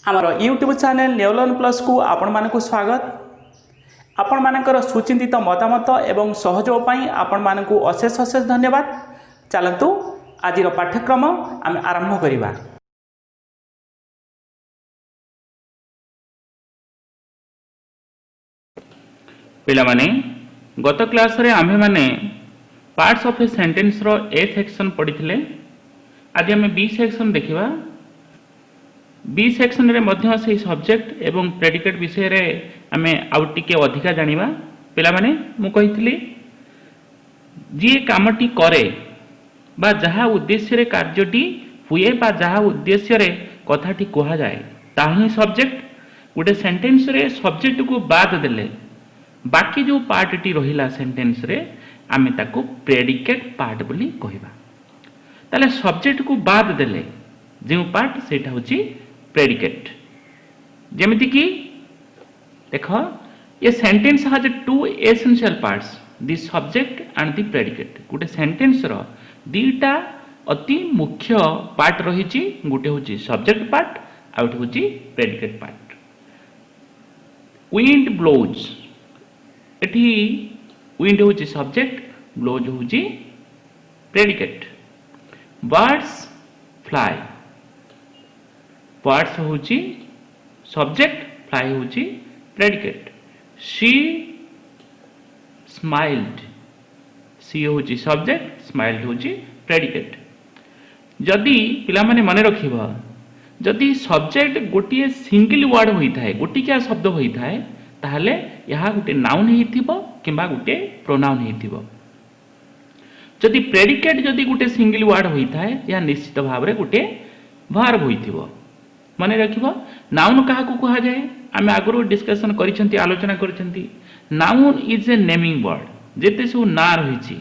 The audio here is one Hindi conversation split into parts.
आमर यूट्यूब चैनल नेवलन प्लस को आपण मानक स्वागत। आपण मानकर सुचिंतित मतामत एवं सहयोग पाई आपण मानक अशेष अशेष धन्यवाद। चलतु आज पाठ्यक्रम आम आरंभ करिबा। पिला माने गत क्लास रे आम्हे माने पार्ट्स ऑफ ए सेंटेंस रो ए सेक्शन पढ़िथिले। आज आम बी सेक्शन देखिबा। बी सेक्शन रे मध्य से सब्जेक्ट एवं प्रेडिकेट विषय रे आमे आउ टिके अधिका जानिबा। पिला माने मु कहिथिली जे कामटी करे बा जहा उद्देश्य रे कार्यटी हुए बा जहा उद्देश्य रे कथाटी कहा जाए ताही सब्जेक्ट। गोटे सेंटेंस रे सब्जेक्ट को बाद देले बाकी जो पार्टटी रहिला सेंटेंस रे आमे ताको प्रेडिकेट पार्ट बोली कहिबा। ताले सब्जेक्ट को बाद देले जो पार्ट सेटा होची प्रेडिकेट। जेमिति कि देखो ये sentence has two essential parts the subject and the predicate. गोटे सेंटेंस रो दीटा अति मुख्य पार्ट रहिची। गोटे होची सब्जेक्ट पार्ट आ गोटे होची प्रेडिकेट पार्ट। विंड ब्लोज एठी विंड होची सब्जेक्ट, ब्लोज होची प्रेडिकेट। बर्ड्स फ्लाई, बर्ड्स होची सब्जेक्ट, फ्लाई होची प्रेडिकेट। शी स्माइल्ड, सी होची सब्जेक्ट, स्माइल्ड होची प्रेडिकेट। जदि पिला माने मने रखिबा जदि सब्जेक्ट गोटिए सिंगल वर्ड होइथाय, गोटिका शब्द होइथाय ताहले यहा गोटे नाउन हेइथिबो किबा गोटे प्रोनाउन हेइथिबो। जदि प्रेडिकेट जदि गोटे सिंगल वर्ड होइथाय या निश्चित भाव रे गोटे वर्ब होइथिबो। मने रखिबो नाउन काहा को कहा जाए आमे आगरो डिस्कशन करिसंती, आलोचना करिसंती। Noun is a naming word. जेते सब ना रहिछि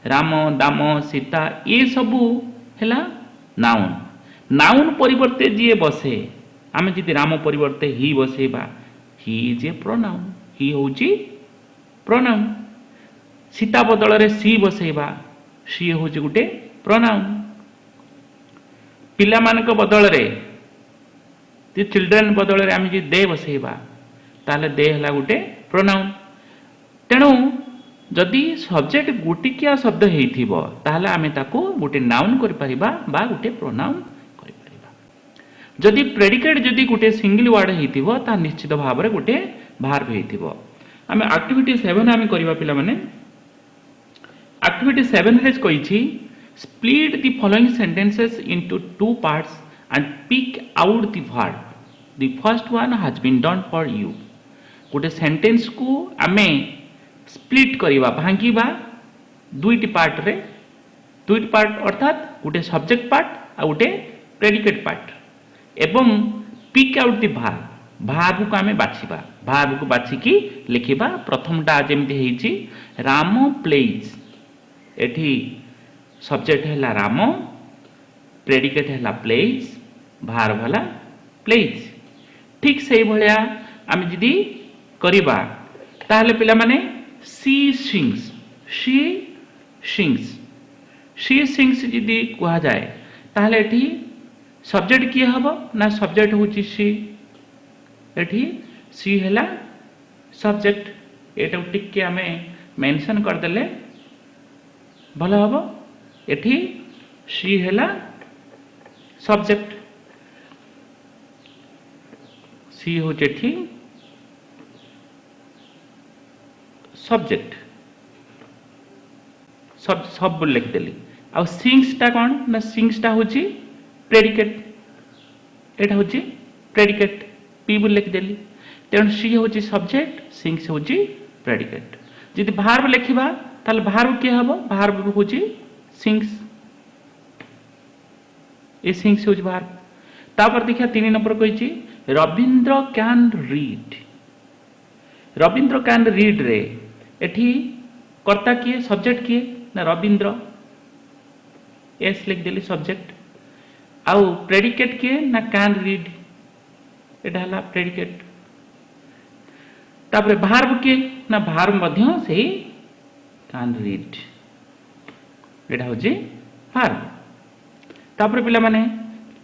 राम, दाम, सीता ये सबु हेला नाउन। नाउन परिवर्ते जे बसे आमे जदि राम परिवर्ते ही बसेबा ही इज ए प्रोनाउन, ही होची प्रोनाउन। सीता बदल रे सी बसेबा सी होची गुटे प्रोनाउन। पिला मानक बदल रे द चिल्ड्रन बदल रे आमे जे दे बसेबा ताले दे हला गुटे प्रोनाउन। तेणु जदि सब्जेक्ट गोटिकिया शब्द हेइथिबो ताहले आमे ताको गोटे नाउन करि परिबा बा गोटे प्रोनाउन करि परिबा। जदि प्रेडिकेट जदि गोटे सिंगल वर्ड हेइथिबो ता निश्चित भाव रे गोटे वर्ब हेइथिबो। आमे एक्टिविटी 7 आमे करिबा पिला माने। एक्टिविटी 7 रे कहिछि split the following sentences into two parts and pick out the verb. The first one has been done for you. गोटे सेंटेंस को आमे स्प्लिट करिबा, भांगिबा दुईटी पार्ट रे। दुईटी पार्ट अर्थात गोटे सब्जेक्ट पार्ट आ गोटे प्रेडिकेट पार्ट एवं pick out the verb. Verb को आमे बाछिबा, वर्ब को बाछिकी लिखिबा। प्रथमटा जेमति हेइची राम प्लेज। एठी सब्जेक्ट हैला राम, प्रेडिकेट हैला प्लेज, वर्ब हैला प्लेज। ठीक से भलिया आमे जदि करिबा ताहले पिला माने she sings, she sings, she sings जदि कहा जाए ताहले एठी सब्जेक्ट किए हबो ना सब्जेक्ट होची सी। एठी सी हैला सब्जेक्ट। एटा टिके आमे मेंशन कर देले भलो हबो। एठी सी हैला सब्जेक्ट, सी होचे एठी सब्जेक्ट। सब लिख देली। आ सिंग्स टा कोन ना सिंग्स टा होची प्रेडिकेट। एटा होची प्रेडिकेट, पी बोल लिख देली। तेन सी होची सब्जेक्ट, सिंग्स होची प्रेडिकेट। जदि वर्ब लिखिबा ताले वर्ब के हबो, वर्ब होची सिंग्स। ए सिंग्स होची वर्ब। तापर देखिया 3 नंबर कहिची Rabindra can read. Rabindra can read रे एठी कर्ता किए, सब्जेक्ट किए ना रविंद्र, एस लिख देली सब्जेक्ट। आउ प्रेडिकेट किए ना कैन रीड, एटा हला प्रेडिकेट। तापर वर्ब किए ना वर्ब मध्य सेही कैन रीड, एटा होची वर्ब। तापर पिला माने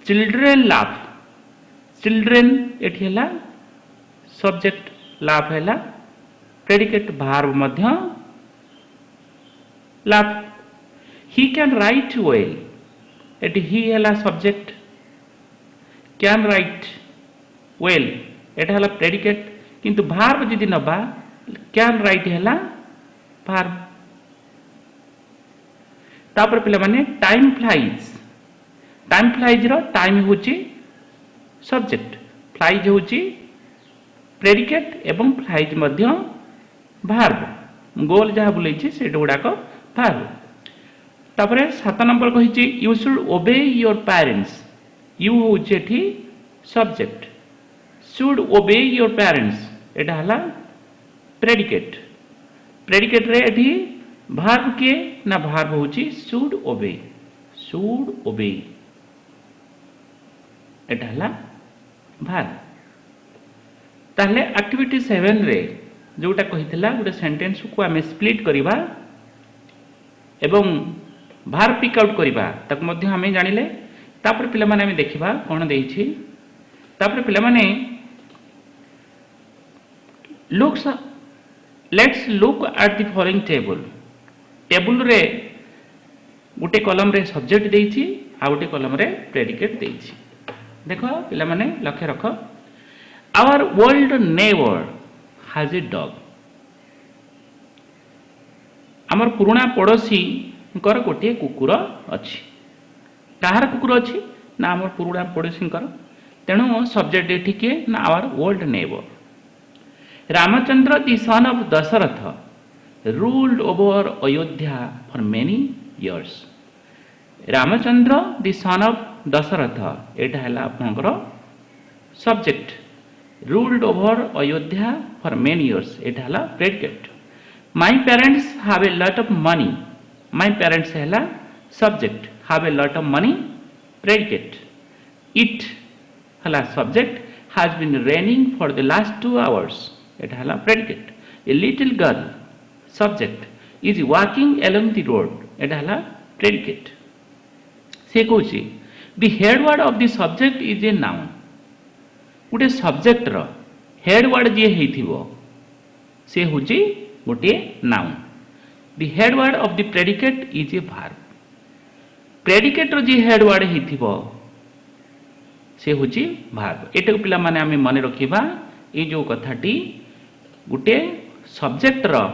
चिल्ड्रेन लाफ, चिल्ड्रेन एठी हला सब्जेक्ट लाफ हला प्रेडिकेट भार्ब मध्य laugh he can write well एटी ही हला सब्जेक्ट कैन राइट वेल एटा हला प्रेडिकेट किंतु भार्ब जदि नबा कैन राइट हला भार्ब तापर पिला माने टाइम फ्लाइज रो टाइम होची सब्जेक्ट फ्लाइज होची प्रेडिकेट एवं फ्लाइज मध्य भार्ब गोल जहा बुलेछि सेट गुडाक भार्ब तापर 7 नंबर कहिछि you should obey your parents you होछि एठी subject should obey your parents एटा हला प्रेडिकेट रे एठी भार्ब के ना भार्ब होछि शुड ओबे एटा हला भार्ब ताहले एक्टिविटी 7 रे जोटा कहितला गोटे सेंटेंस को आमे स्प्लिट करिबा एवं भार्ब पिक आउट करिबा तक मध्य हमें जानिले तापर पिला माने हमें देखिबा कोन देइछि तापर पिला माने let's look at the following table रे गोटे कॉलम रे सब्जेक्ट देइछि आ गोटे कॉलम रे प्रेडिकेट देइछि देखो पिला माने लक्ष्य रखो our old neighbour has a dog आमर पुराना पड़ोसी कर गोटे कुकुर अछि कहार कुकुर अछि ना आमर पुराना पड़ोसी कर तेणु सब्जेक्ट एठी के ना our old neighbour Ramchandra the son of Dasharath ruled over Ayodhya for many years Ramchandra the son of Dasharath एटा हला आपनकर subject ruled over Ayodhya for many years एटा हला predicate my parents have a lot of money my parents हला subject have a lot of money predicate it हला subject has been raining for the last 2 hours एटा हला predicate a little girl subject is walking along the road एटा हला प्रेडिकेट से कहूची the head word of the subject is a noun गोटे सब्जेक्ट रो हेड वर्ड जे हेथिबो से होची गोटे noun the head word of the predicate is a verb predicate रो जे हेड वर्ड हेथिबो से होची वर्ब एटा पिला माने आमे मने रखिबा ए जो कथाटी गोटे सब्जेक्ट रो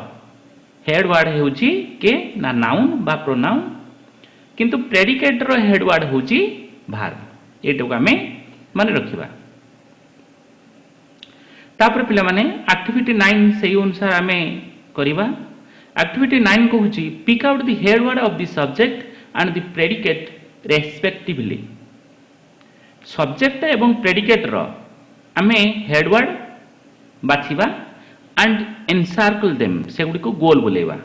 हेड वर्ड होची के ना नाउन बा प्रोनाउन किंतु प्रेडिकेट रो हेड वर्ड होची वर्ब एटा को आमे मने रखिबा तापर पिला माने एक्टिविटी 9 सही अनुसार आमे करिबा एक्टिविटी 9 को होची pick out the head word of the subject and the predicate respectively subject एवं प्रेडिकेट रो आमे हेड वर्ड बाछिबा एंड एनसार्कल देम से गुडी को गोल बोलेबा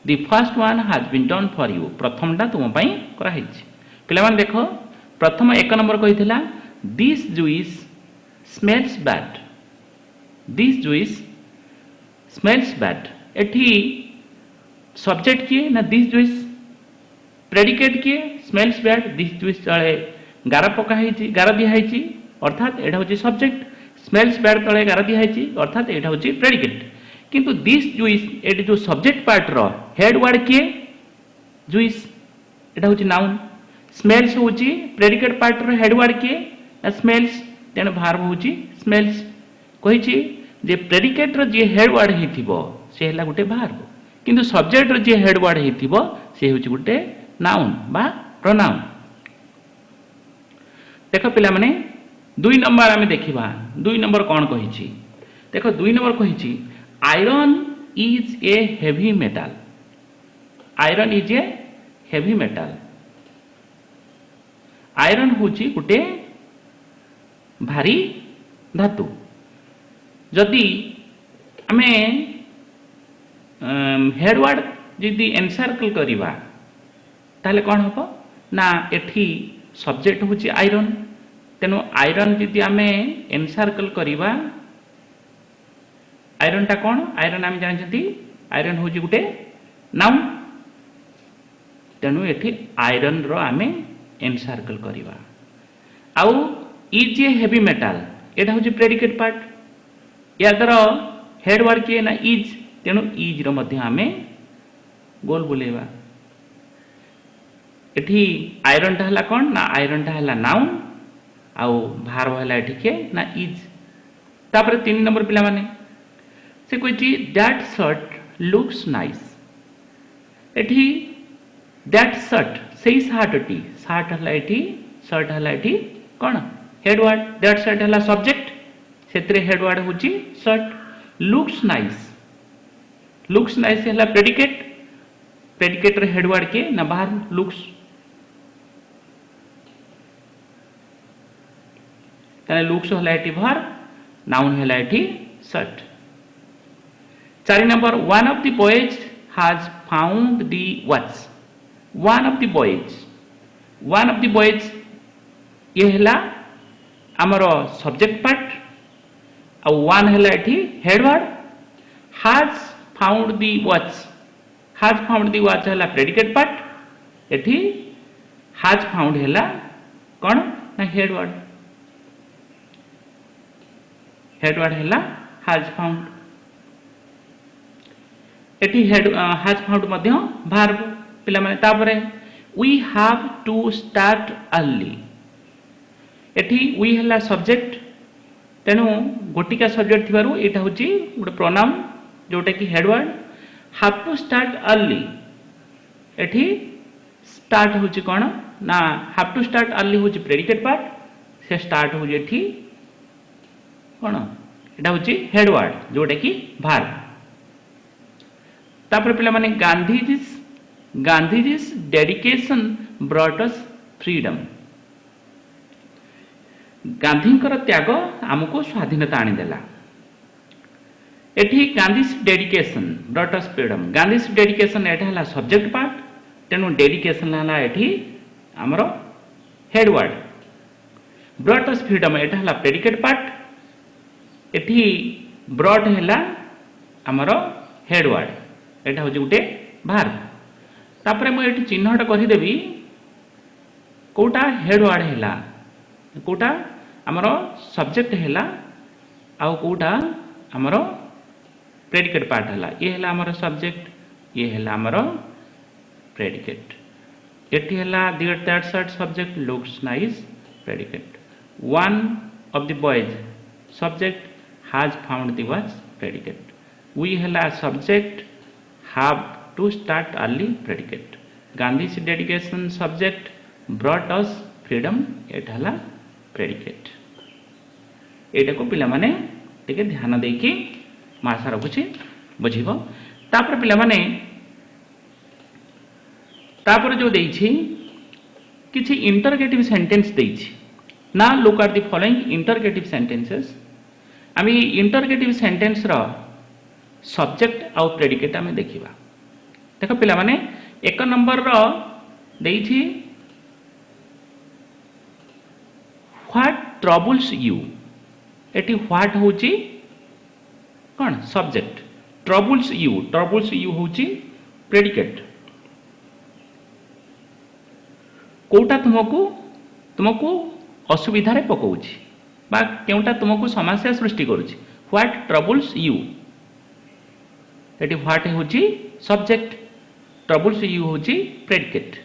the first one has been done for you प्रथमटा तुम पई करा हिची पिला माने देखो प्रथम 1 नंबर कहितला this juice smells bad this juice smells bad एठी सब्जेक्ट किए ना दिस जुइस प्रेडिकेट किए स्मेल्स बैड दिस जुइस तळे गारा पका हिची गारा दिया हिची अर्थात एटा होची सब्जेक्ट स्मेल्स बैड तळे गारा दिया हिची अर्थात एटा होची प्रेडिकेट किंतु दिस जुइस एटी जो सब्जेक्ट पार्ट रो हेड वर्ड किए जुइस एटा होची नाउन स्मेल्स होची प्रेडिकेट पार्ट रो हेड वर्ड किए स्मेल्स तेन भार्ब होची स्मेल्स कहिची जे प्रेडिकेट रो जे हेड वर्ड हेथिबो से हला गुटे भार्ब किंतु सब्जेक्ट रो जे हेड वर्ड हेथिबो से होची गुटे नाउन बा प्रोनाउन देखो पिला माने 2 नंबर आमे देखिबा 2 नंबर कोन कहिची देखो 2 नंबर कहिची iron is a heavy metal iron is a heavy metal iron होची गुटे भारी धातु जदि आमे हेड वर्ड जदि एनसार्कल करिबा ताले कोन हबो ना एठी सब्जेक्ट होची आयरन तेनो आयरन जदि आमे एनसार्कल करिबा आयरन टा कोन आयरन आमे जानि आयरन होची गुटे नाउन तेनु एठी आयरन रो आमे एनसार्कल करिबा आउ इज ए हेवी मेटाल एटा हूँ प्रेडिकेट पार्ट या द्वारा हेड वर्ड किए ना इज तेणु इज रे गोल बुलेवा एठी आयरन टा हला कौन ना आयरन टा हला नाउन आउ भार्ब हला एठी के ना इज तापर 3 नंबर पिला माने से कहछि दैट शर्ट लुक्स नाइस एठी दैट शर्ट सेही शर्ट हला एठी कौन हेड वर्ड दैट शर्ट हला सब्जेक्ट सेतरे हेड वर्ड होछि शर्ट लुक्स नाइस हला प्रेडिकेट रे हेड वर्ड के ना बाहर लुक्स ताले लुक्स हला एठी वर्ब नाउन हला एठी शर्ट 4 number one of the boys has found the watch one of the boys ये हला हमरो सब्जेक्ट पार्ट आ वन हला एठी head word has found the watch हला प्रेडिकेट पार्ट एठी हैज फाउंड हला कोन ना हेड वर्ड हला हैज फाउंड एठी हैज फाउंड मध्य वर्ब पिला माने तापरे we have to start early एठी वी हला सब्जेक्ट तेनु गोटिका सब्जेक्ट थिबारु एटा होची गोटे प्रोनाउन जोटा कि head word have to start early एठी स्टार्ट होची कोन ना हैव टू स्टार्ट अर्ली होची प्रेडिकेट पार्ट से स्टार्ट होची एठी कोन एटा होची हेड वर्ड जोटा कि वर्ब तापर पिला माने Gandhiji's dedication brought us freedom गांधींकर त्याग आमको स्वाधीनता आनीदेला एठी Gandhi's dedication brought us freedom Gandhi's dedication एटा हला सब्जेक्ट पार्ट तेनु डेडिकेशन हला एठी हमरो head word brought us freedom एटा हला प्रेडिकेट पार्ट एठी ब्रॉट हला हमरो हेड वर्ड एटा होची गुटे वर्ब तापरे मु एठी चिन्हटा करि देबी कोटा हेड वर्ड हला कोटा हमरो सब्जेक्ट हला आउ कोटा हमरो प्रेडिकेट पार्ट हला ये हला हमरो सब्जेक्ट ये हला हमरो प्रेडिकेट एठी हला that shirt subject looks nice predicate one of the boys subject has found the watch predicate we हला subject have to start early predicate Gandhi's dedication subject brought us freedom एटा हला प्रेडिकेट एटा को पिला माने टिके ध्यान देकी मासा रखुची बुझिबो तापर पिला माने तापर जो देइछि किछि इंटरगेटिव सेंटेंस देइछि ना look at the following interrogative sentences आमी इंटरगेटिव सेंटेंस रो सब्जेक्ट आउ प्रेडिकेट आमे देखिबा देखो पिला माने एक नंबर रो देइछि व्हाट ट्रबल्स यू एटी व्हाट होची कौन सब्जेक्ट ट्रबल्स यू होची प्रेडिकेट कोटा तुमको असुविधा रे पकाउछि बा केउटा तुमको समस्या सृष्टि करूछि व्हाट ट्रबल्स यू एटी व्हाट होची सब्जेक्ट ट्रबल्स यू होची predicate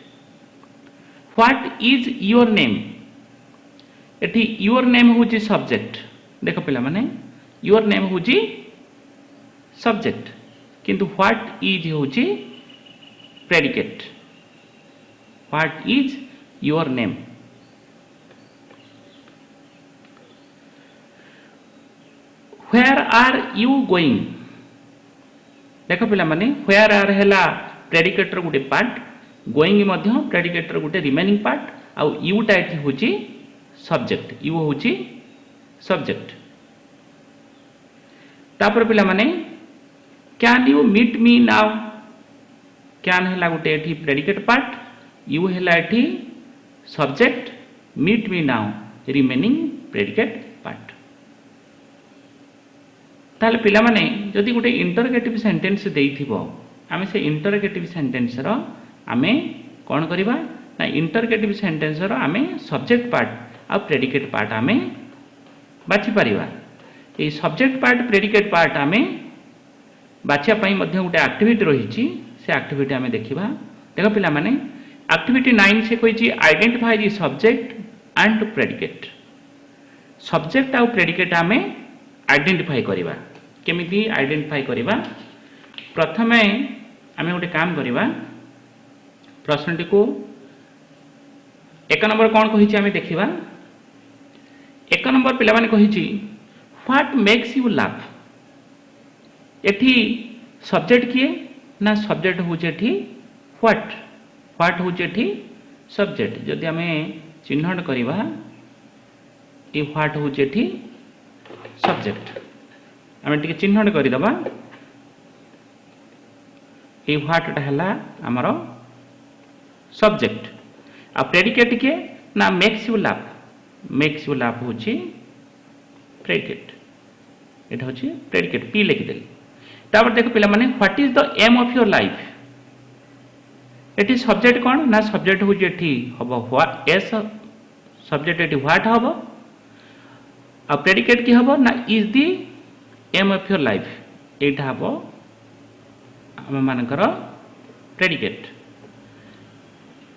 what is your name एठी योर नेम होची सब्जेक्ट देखो पिला माने योर नेम होची सब्जेक्ट किंतु व्हाट इज होची predicate what is your name where are you going देखो पिला माने व्हेयर आर हैला प्रेडिकेट रो गुटे पार्ट गोइंग मध्य प्रेडिकेट रो गुटे रिमेनिंग पार्ट आ यू टा एठी होची सब्जेक्ट यू होची सब्जेक्ट तापर पिला माने can you meet me now can हैला गुटे एठी प्रेडिकेट पार्ट यू हैला एठी subject meet me now remaining predicate part ताले पिला माने जदि गुटे इंटरगेटिव सेंटेंस देइथिबो आमे से इंटरगेटिव सेंटेंस रो आमे कोन करिबा ना इंटरगेटिव सेंटेंस रो आमे सब्जेक्ट पार्ट आ प्रेडिकेट पार्ट आमे बाछि परिबा। ए सब्जेक्ट पार्ट प्रेडिकेट पार्ट आमे बाछिया पई मध्ये गोटे एक्टिविटी रहिछि से एक्टिविटी आमे देखिबा। देखो पिला माने एक्टिविटी 9 से कहिछि identify the subject and predicate. Subject आ प्रेडिकेट आमे आइडेंटिफाई करिबा। केमिति आइडेंटिफाई करिबा? प्रथमे आमे गोटे काम करिबा। प्रश्नटी को एक नंबर कौन कहिछि आमे देखिबा। एक नंबर पिला माने कहिछि व्हाट मेक्स यू लाफ। एठी सब्जेक्ट किए ना सब्जेक्ट होचे एठी व्हाट। व्हाट होचे एठी सब्जेक्ट। जदि आमे चिन्हट करिबा ए व्हाट होचे एठी सब्जेक्ट। आमे टिके चिन्हट करि दबा। ए व्हाट टा हला हमरो सब्जेक्ट। आ प्रेडिकेट के ना makes you laugh. Makes you laugh होची प्रेडिकेट। एटा होची प्रेडिकेट पी लिखि देली। तापर देखो पिला माने what is the aim of your life. एटी सब्जेक्ट कोन ना सब्जेक्ट होची एठी हबो व्हाट। एस सब्जेक्ट एटी व्हाट हबो। आ प्रेडिकेट की हबो ना is the aim of your life. एटा हबो हम मानकर प्रेडिकेट।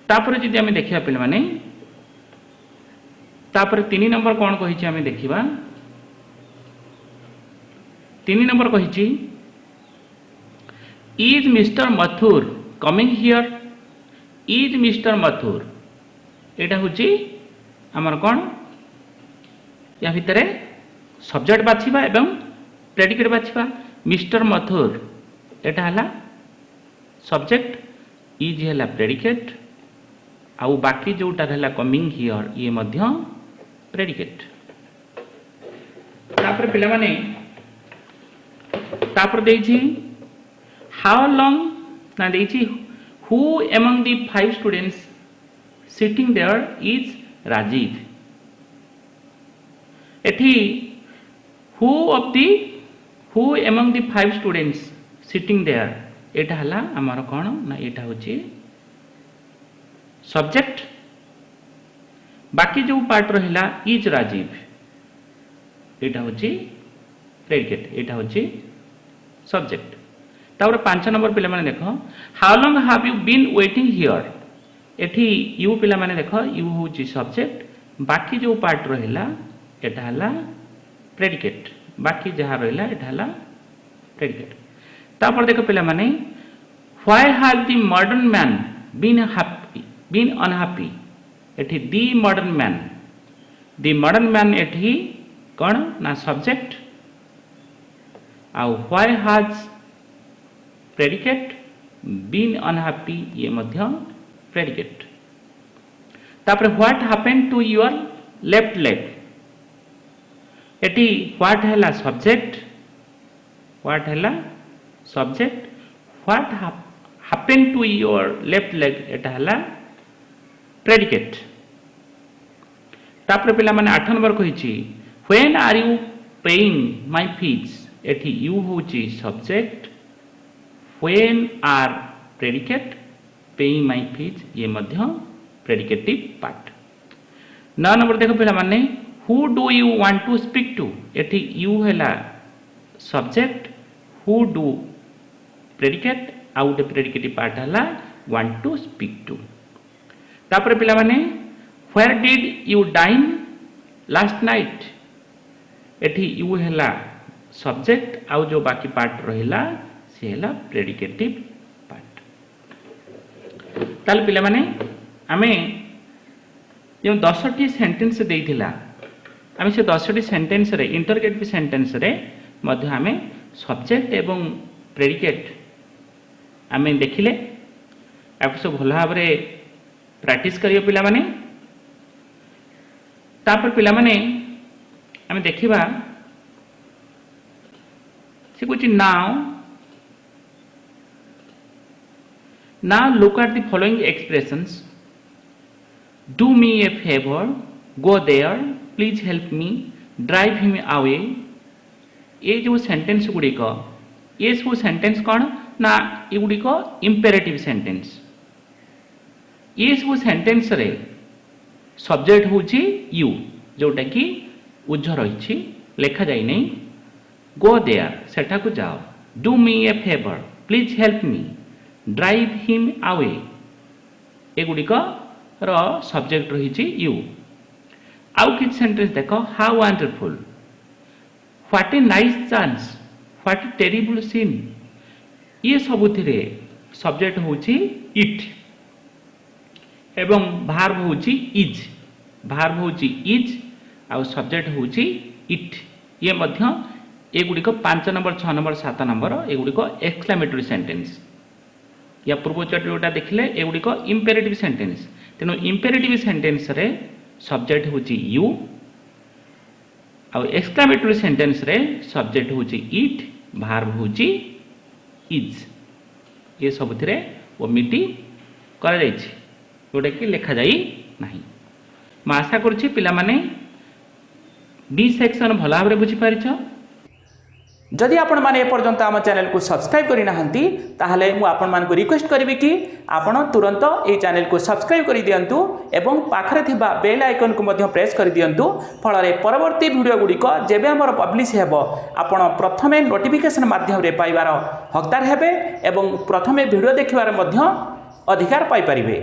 तापर जदि आमे देखिबा पिला माने तापर 3 नंबर कोन कहिछि आमे देखिबा। 3 नंबर कहिछि is mister Mathur coming here. Is mister Mathur एटा होछि हमर कोन या भितरे सब्जेक्ट बाछिबा एवं प्रेडिकेट बाछिबा। मिस्टर मथुर एटा हला सब्जेक्ट। इज हला प्रेडिकेट। आउ बाकी जोटा हला कमिंग हियर ये मध्य प्रेडिकेट। तापर पिला माने तापर देछि हाउ लॉन्ग ना देछि who among the 5 students sitting there is Rajiv. एठी who among the 5 students sitting there एटा हला हमर कोन ना एटा होछि सब्जेक्ट। बाकी जो पार्ट रहिला इज राजीव एटा होछि प्रेडिकेट। एटा होछि सब्जेक्ट। तापर 5 नंबर पिला माने देखो how long have you been waiting here. एठी यू पिला माने देखो यू होछि सब्जेक्ट। बाकी जो पार्ट रहिला एटा हला प्रेडिकेट। बाकी जहा रहिला एटा हला प्रेडिकेट। तापर देखो पिला माने why have the modern man been unhappy. एठी the modern man. The modern man एठी कौन ना सब्जेक्ट। आउ why has predicate. Been unhappy ये मध्य प्रेडिकेट। तापर what happened to your left leg. एठी व्हाट हैला सब्जेक्ट। व्हाट हैला subject. What happened to your left leg एटा हैला प्रेडिकेट। तापर पिला माने 8 नंबर कहिछि when are you paying my fees. एठी यू होछि subject. When are predicate. Paying my fees ये मध्य प्रेडिकेटिव पार्ट। 9 नंबर देखो पिला माने who do you want to speak to. एठी यू हैला सब्जेक्ट। हु डू प्रेडिकेट आउ द प्रेडिकेटिव पार्ट हला वांट टू स्पीक टू। तापर पिला माने where did you dine last night. एठी यू हैला सब्जेक्ट आउ जो बाकी पार्ट रहिला से हैला प्रेडिकेटिव पार्ट। ताल पिला माने आमे जो 10टी सेंटेंस देइथिला आमे से 10टी सेंटेंस रे इंटरगेटिव सेंटेंस रे मध्य आमे सब्जेक्ट एवं प्रेडिकेट आमे देखिले। आपको सब भल भाव प्रैक्टिस करियो पिला माने। तापर पिला माने आमे देखिबा से कुछ now look at the following expressions. Do me a favor, go there, please help me, drive him away. ये जो सेंटेंस गुड़िक ये सब सेंटेंस कौन ना ये गुड़िक इंपेरेटिव सेंटेंस। ये सब सेंटेंस रे सब्जेक्ट होची यू जोटा कि उज्ज रही लेखा जाई नहीं गो देयर सेठा को जाओ do me a favour please help me drive him away एगुड़िक सब्जेक्ट रही यू आउ कि सेंटेंस देख how wonderful what a nice chance what a terrible scene ये सबुथिरे सब्जेक्ट होची इट एवं भार्ब होची इज आउ सब्जेक्ट होची इट ये मध्य एगुड़िक 5 नंबर 6 नंबर 7 नंबर एगुड़िक एक्सक्लेमेटरी सेंटेंस या पूर्व जोटा देखिले एगुड़िक इंपेरेटिव सेंटेंस तेणु इंपेरेटिव सेंटेंस रे सब्जेक्ट होची यू आउ एक्सक्लेमेटरी सेंटेंस रे सब्जेक्ट होची इट भार्ब होची इज ये सबुथिरे ओमिटी करा जायछि जोटा कि लेखा जाई नाही मैं आशा करुछि पिला माने बी सेक्शन भल भाव बुझी पारिछ जदि आपण माने एपर्यंत आम चैनल को सब्सक्राइब करि नाहंती ताहले मु आपण मान को रिक्वेस्ट करिवि कि आपण तुरंत ए चैनल को सब्सक्राइब करि दियंतु एवं पाखरे थिबा बेल आइकन को मध्य प्रेस करि दियंतु फल रे परवर्ती वीडियो गुडिक जेबे हमर पब्लिश हेबो आपण प्रथमे नोटिफिकेशन माध्यम रे पाइबार हकदार हेबे एवं प्रथमे वीडियो देखिबार मध्य अधिकार पाई परिबे।